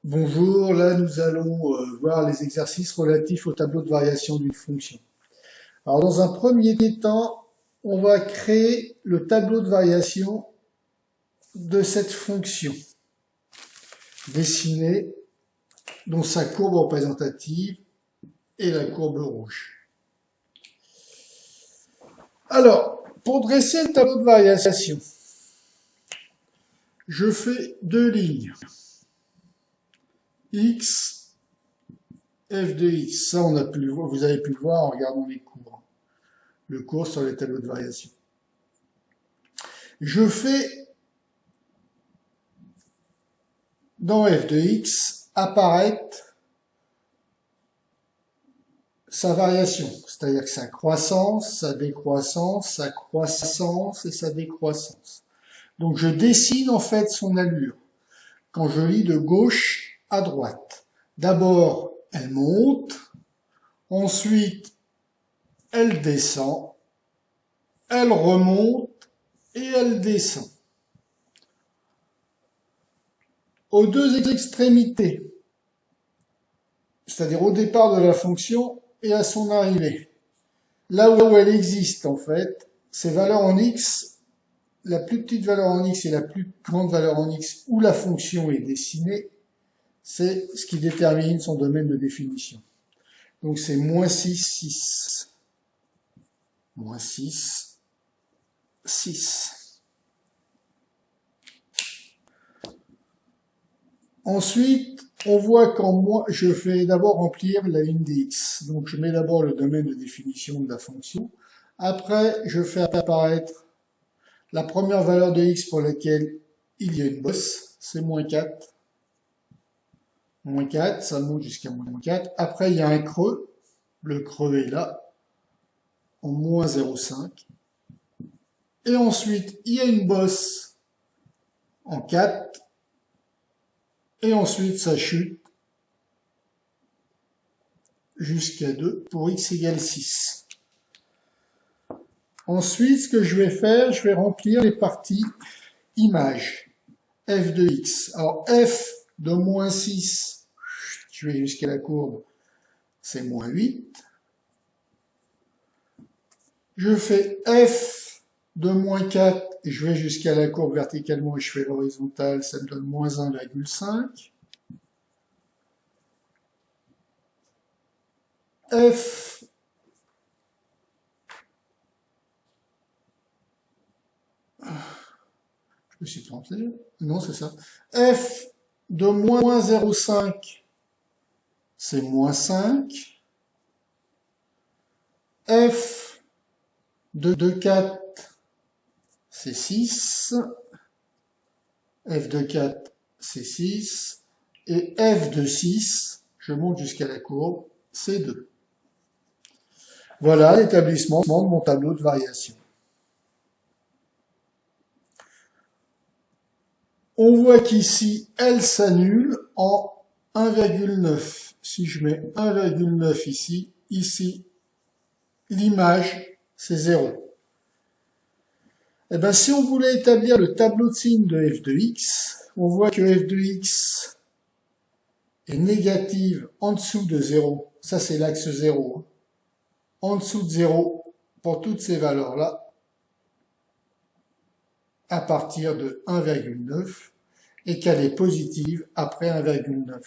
Bonjour, là nous allons voir les exercices relatifs au tableau de variation d'une fonction. Alors dans un premier temps, on va créer le tableau de variation de cette fonction, dessinée dont sa courbe représentative est la courbe rouge. Alors, pour dresser le tableau de variation, je fais deux lignes. X, f de x. Ça, vous avez pu le voir en regardant les cours. Le cours sur les tableaux de variation. Je fais dans f de x apparaître sa variation, c'est-à-dire que sa croissance, sa décroissance, sa croissance et sa décroissance. Donc je dessine en fait son allure quand je lis de gauche à droite. D'abord, elle monte, ensuite, elle descend, elle remonte et elle descend. Aux deux extrémités, c'est-à-dire au départ de la fonction et à son arrivée, là où elle existe en fait, ces valeurs en x, la plus petite valeur en x et la plus grande valeur en x où la fonction est dessinée, c'est ce qui détermine son domaine de définition. Donc c'est moins 6, 6. Moins 6, 6. Ensuite, on voit je fais d'abord remplir la ligne des x. Donc je mets d'abord le domaine de définition de la fonction. Après, je fais apparaître la première valeur de x pour laquelle il y a une bosse, c'est moins 4. Moins 4, ça monte jusqu'à moins 4. Après, il y a un creux. Le creux est là, en moins 0,5. Et ensuite, il y a une bosse en 4. Et ensuite, ça chute jusqu'à 2 pour x égale 6. Ensuite, ce que je vais faire, je vais remplir les parties images. F de x. Alors, f de moins 6, je vais jusqu'à la courbe, c'est moins 8. Je fais f de moins 4, et je vais jusqu'à la courbe verticalement et je fais l'horizontale, ça me donne moins 1,5. F je me suis trompé, non c'est ça. F de moins 0,5, c'est moins 5. F de 4, c'est 6. F de 4, c'est 6. Et F de 6, je monte jusqu'à la courbe, c'est 2. Voilà l'établissement de mon tableau de variation. On voit qu'ici, elle s'annule en 1,9. Si je mets 1,9 ici, l'image, c'est 0. Eh bien, si on voulait établir le tableau de signes de f de x, on voit que f de x est négative en dessous de 0. Ça, c'est l'axe 0. En dessous de 0 pour toutes ces valeurs-là, à partir de 1,9, et qu'elle est positive après 1,9.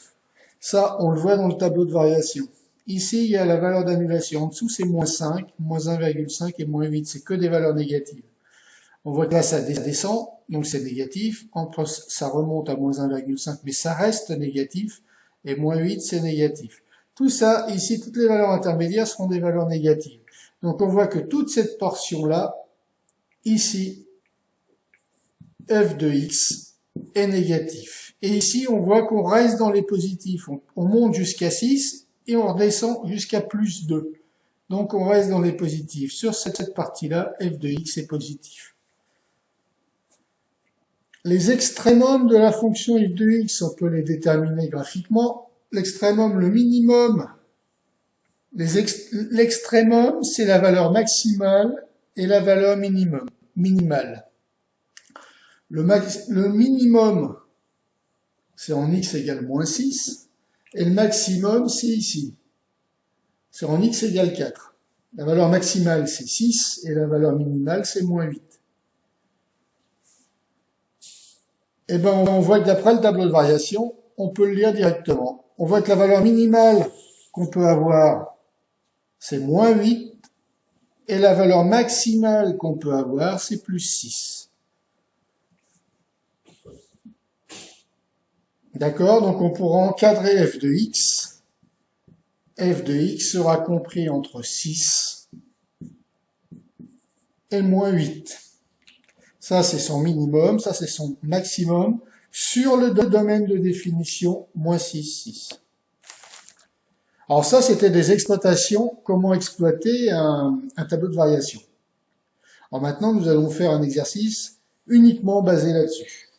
Ça, on le voit dans le tableau de variation. Ici, il y a la valeur d'annulation. En dessous, c'est moins 5, moins 1,5 et moins 8. C'est que des valeurs négatives. On voit que là, ça descend, donc c'est négatif. Entre, ça remonte à moins 1,5, mais ça reste négatif. Et moins 8, c'est négatif. Tout ça, ici, toutes les valeurs intermédiaires seront des valeurs négatives. Donc on voit que toute cette portion-là, ici, f de x est négatif. Et ici, on voit qu'on reste dans les positifs. On monte jusqu'à 6 et on redescend jusqu'à plus 2. Donc on reste dans les positifs. Sur cette partie-là, f de x est positif. Les extrémums de la fonction f de x, on peut les déterminer graphiquement. L'extrémum, le minimum, l'extrémum, c'est la valeur maximale et la valeur minimale. Le minimum, c'est en x égale moins 6, et le maximum, c'est ici. C'est en x égale 4. La valeur maximale, c'est 6, et la valeur minimale, c'est moins 8. Eh ben, on voit que d'après le tableau de variation, on peut le lire directement. On voit que la valeur minimale qu'on peut avoir, c'est moins 8, et la valeur maximale qu'on peut avoir, c'est plus 6. D'accord? Donc on pourra encadrer f de x. F de x sera compris entre 6 et moins 8. Ça, c'est son minimum, ça, c'est son maximum sur le domaine de définition moins 6, 6. Alors ça, c'était des exploitations, comment exploiter un tableau de variation. Alors maintenant, nous allons faire un exercice uniquement basé là-dessus.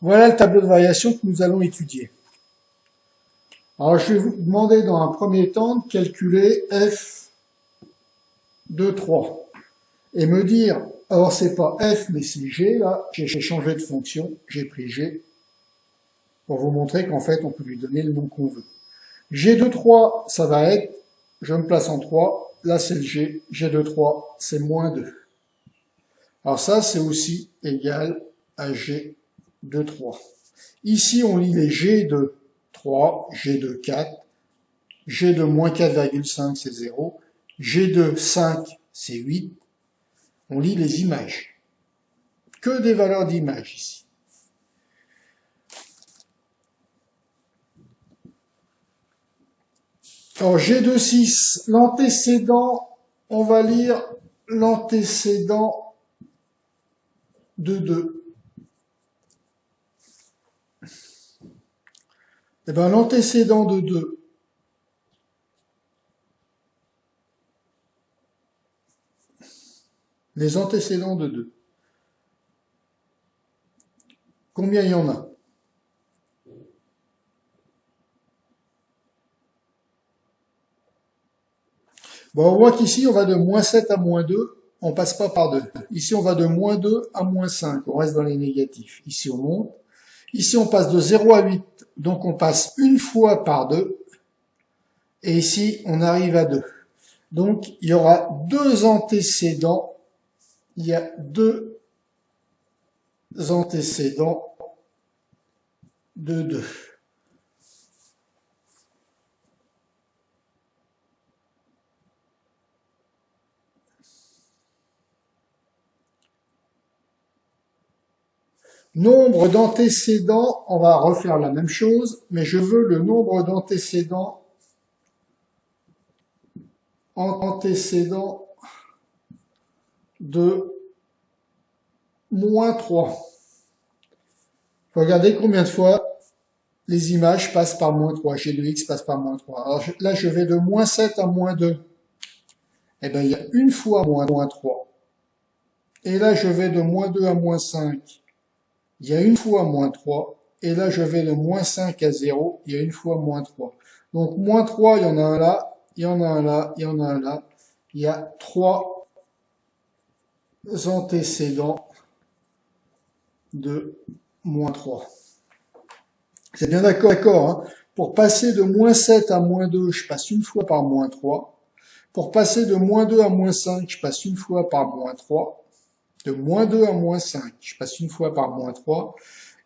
Voilà le tableau de variation que nous allons étudier. Alors je vais vous demander dans un premier temps de calculer f de 3 et me dire, alors c'est pas f mais c'est g, là j'ai changé de fonction, j'ai pris g pour vous montrer qu'en fait on peut lui donner le nom qu'on veut. G de 3 ça va être, je me place en 3, là c'est le g, g de 3 c'est moins 2. Alors ça c'est aussi égal à g de 3. Ici on lit les g de 3, g de 4, g de moins 4,5 c'est 0, g de 5 c'est 8. On lit les images. Que des valeurs d'images ici. Alors g de 6, l'antécédent, on va lire l'antécédent de 2. Eh bien l'antécédent de 2, les antécédents de 2. Combien il y en a? Bon, on voit qu'ici, on va de moins 7 à moins 2, on passe pas par 2. Ici, on va de moins 2 à moins 5, on reste dans les négatifs. Ici, on monte. Ici, on passe de 0 à 8, donc on passe une fois par 2. Et ici, on arrive à 2. Donc, il y aura deux antécédents. Il y a deux antécédents de 2. Nombre d'antécédents, on va refaire la même chose, mais je veux le nombre d'antécédents de moins 3. Regardez combien de fois les images passent par moins 3. G de x passe par moins 3. Alors là, je vais de moins 7 à moins 2. Eh bien, il y a une fois moins 3. Et là, je vais de moins 2 à moins 5. Il y a une fois moins 3. Et là, je vais de moins 5 à 0. Il y a une fois moins 3. Donc, moins 3, il y en a un là, il y en a un là, il y en a un là. Il y a 3 antécédents de moins 3. C'est bien d'accord, hein. Pour passer de moins 7 à moins 2, je passe une fois par moins 3. Pour passer de moins 2 à moins 5, je passe une fois par moins 3. De moins 2 à moins 5, je passe une fois par moins 3.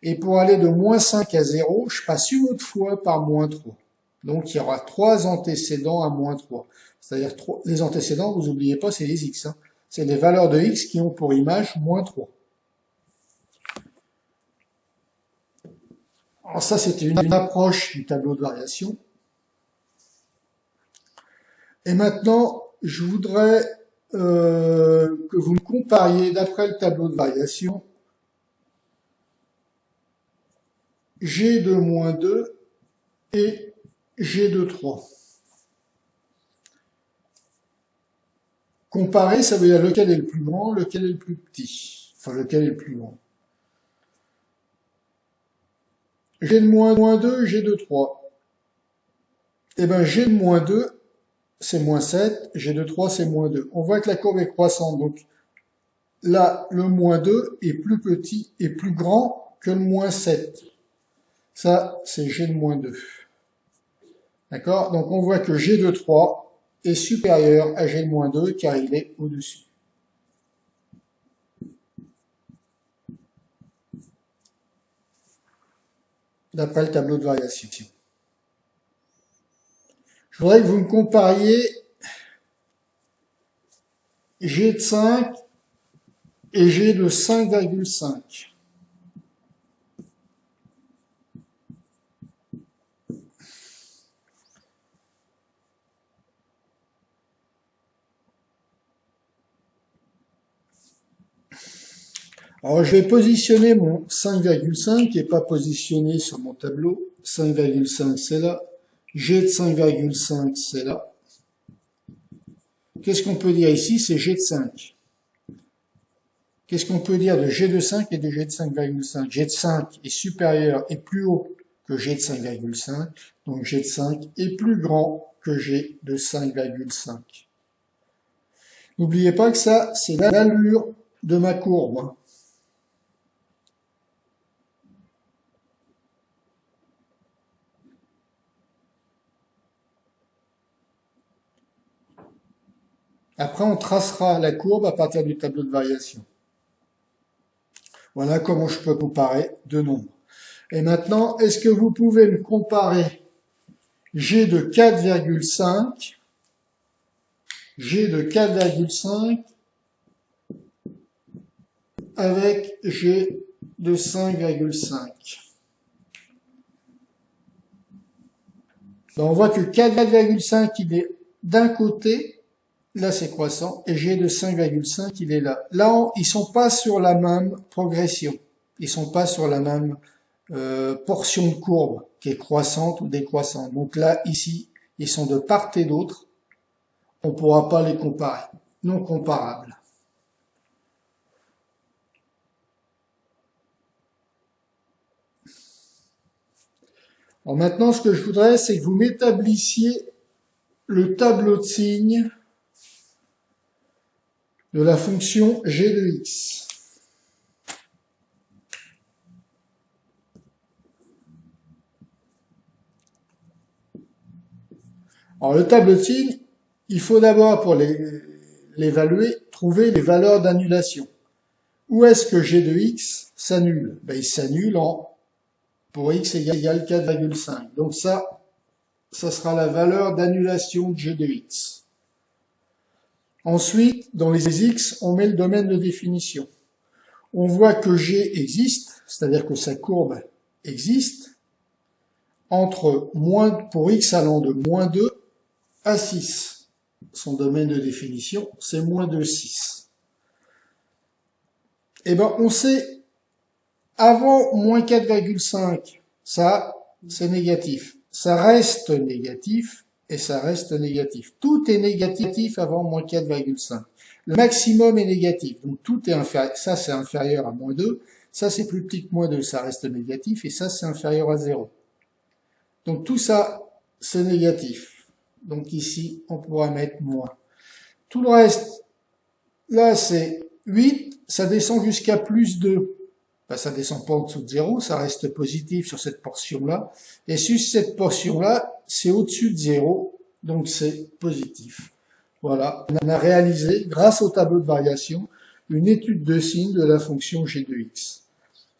Et pour aller de moins 5 à 0, je passe une autre fois par moins 3. Donc il y aura 3 antécédents à moins 3. C'est-à-dire les antécédents, vous n'oubliez pas, c'est les x. Hein. C'est les valeurs de x qui ont pour image moins 3. Alors ça, c'était une approche du tableau de variation. Et maintenant, je voudrais que vous me compariez, d'après le tableau de variation, G de moins 2 et G de 3. Comparer, ça veut dire lequel est le plus grand, lequel est le plus petit. Enfin, lequel est le plus grand. G de moins 2, G de 3. Eh bien, G de moins 2, c'est moins 7, G de 3, c'est moins 2. On voit que la courbe est croissante, donc là, le moins 2 est plus petit et plus grand que le moins 7. Ça, c'est G de moins 2. D'accord? Donc on voit que G de 3 est supérieur à G de moins 2 car il est au-dessus. D'après le tableau de variation. Je voudrais que vous me compariez G de 5 et G de 5,5. Alors je vais positionner mon 5,5 qui n'est pas positionné sur mon tableau. 5,5 c'est là. G de 5,5 c'est là. Qu'est-ce qu'on peut dire ici? C'est G de 5. Qu'est-ce qu'on peut dire de G de 5 et de G de 5,5? G de 5 est supérieur et plus haut que G de 5,5. Donc G de 5 est plus grand que G de 5,5. N'oubliez pas que ça, c'est l'allure de ma courbe. Après, on tracera la courbe à partir du tableau de variation. Voilà comment je peux comparer deux nombres. Et maintenant, est-ce que vous pouvez me comparer G de 4,5, G de 4,5 avec G de 5,5. On voit que 4,5 il est d'un côté, là c'est croissant, et G de 5,5 il est là. Là, ils sont pas sur la même progression, ils sont pas sur la même portion de courbe qui est croissante ou décroissante. Donc là, ici, ils sont de part et d'autre, on ne pourra pas les comparer, non comparables. Alors maintenant, ce que je voudrais, c'est que vous m'établissiez le tableau de signes de la fonction g de x. Alors le tableau de signes, il faut d'abord, pour l'évaluer, trouver les valeurs d'annulation. Où est-ce que g de x s'annule? Il s'annule pour x égale 4,5. Donc ça sera la valeur d'annulation de g de x. Ensuite, dans les x, on met le domaine de définition. On voit que g existe, c'est-à-dire que sa courbe existe, pour x allant de moins 2 à 6. Son domaine de définition, c'est moins 2, 6. Eh ben, on sait, avant moins 4,5, ça, c'est négatif. Ça reste négatif, et ça reste négatif. Tout est négatif avant moins 4,5. Le maximum est négatif, donc tout est inférieur. Ça, c'est inférieur à moins 2. Ça, c'est plus petit que moins 2, ça reste négatif, et ça, c'est inférieur à 0. Donc tout ça, c'est négatif. Donc ici, on pourra mettre moins. Tout le reste, là, c'est 8, ça descend jusqu'à plus 2. Ça descend pas en dessous de 0, ça reste positif sur cette portion-là. Et sur cette portion-là, c'est au-dessus de 0, donc c'est positif. Voilà, on a réalisé, grâce au tableau de variation, une étude de signes de la fonction g de x.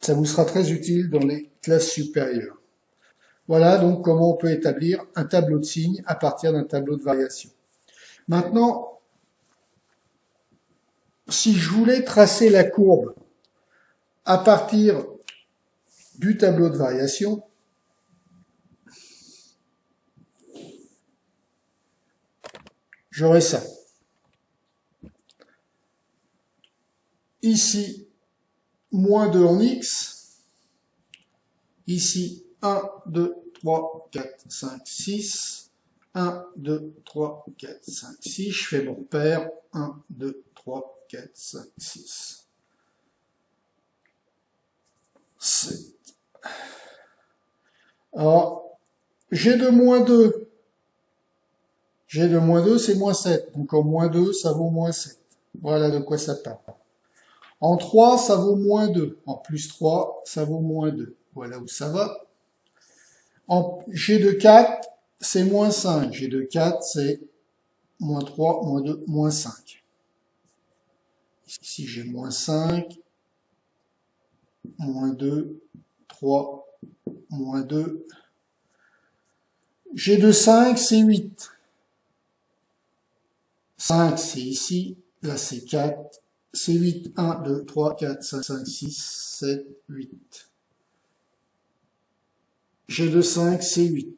Ça vous sera très utile dans les classes supérieures. Voilà donc comment on peut établir un tableau de signes à partir d'un tableau de variation. Maintenant, si je voulais tracer la courbe à partir du tableau de variation, j'aurais ça. Ici, moins 2 en x. Ici, 1, 2, 3, 4, 5, 6. 1, 2, 3, 4, 5, 6. Je fais mon paire. 1, 2, 3, 4, 5, 6. 7. Alors, g de moins 2, G de moins 2, c'est moins 7. Donc en moins 2, ça vaut moins 7. Voilà de quoi ça parle. En 3, ça vaut moins 2. En plus 3, ça vaut moins 2. Voilà où ça va. En G de 4, c'est moins 5. G de 4, c'est moins 3, moins 2, moins 5. Ici, j'ai moins 5, moins 2, 3, moins 2. G de 5, c'est 8. 5, c'est ici. Là, c'est 4. C'est 8. 1, 2, 3, 4, 5, 6, 7, 8. G de 5, c'est 8.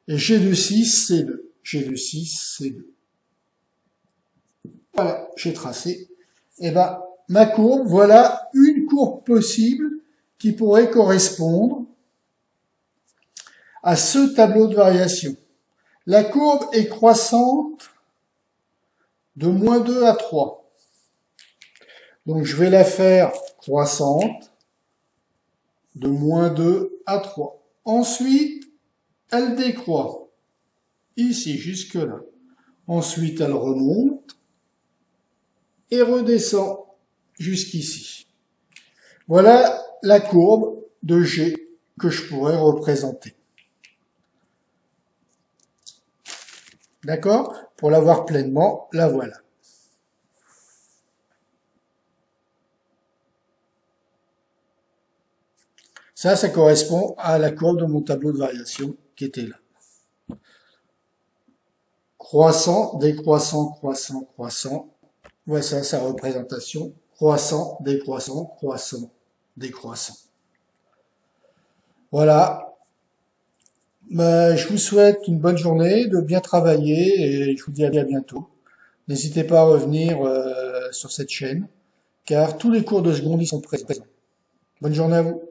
Et G de 6, c'est 2. G de 6, c'est 2. Voilà, j'ai tracé. Et ben, ma courbe, voilà une courbe possible qui pourrait correspondre à ce tableau de variation. La courbe est croissante de moins 2 à 3. Donc je vais la faire croissante de moins 2 à 3. Ensuite, elle décroît, ici jusque là. Ensuite, elle remonte et redescend jusqu'ici. Voilà la courbe de G que je pourrais représenter. D'accord? Pour la voir pleinement, la voilà. Ça correspond à la courbe de mon tableau de variation qui était là. Croissant, décroissant, croissant, croissant. Voilà ça, sa représentation. Croissant, décroissant, croissant, décroissant. Voilà. Je vous souhaite une bonne journée, de bien travailler et je vous dis à bientôt. N'hésitez pas à revenir sur cette chaîne car tous les cours de seconde y sont présents. Bonne journée à vous.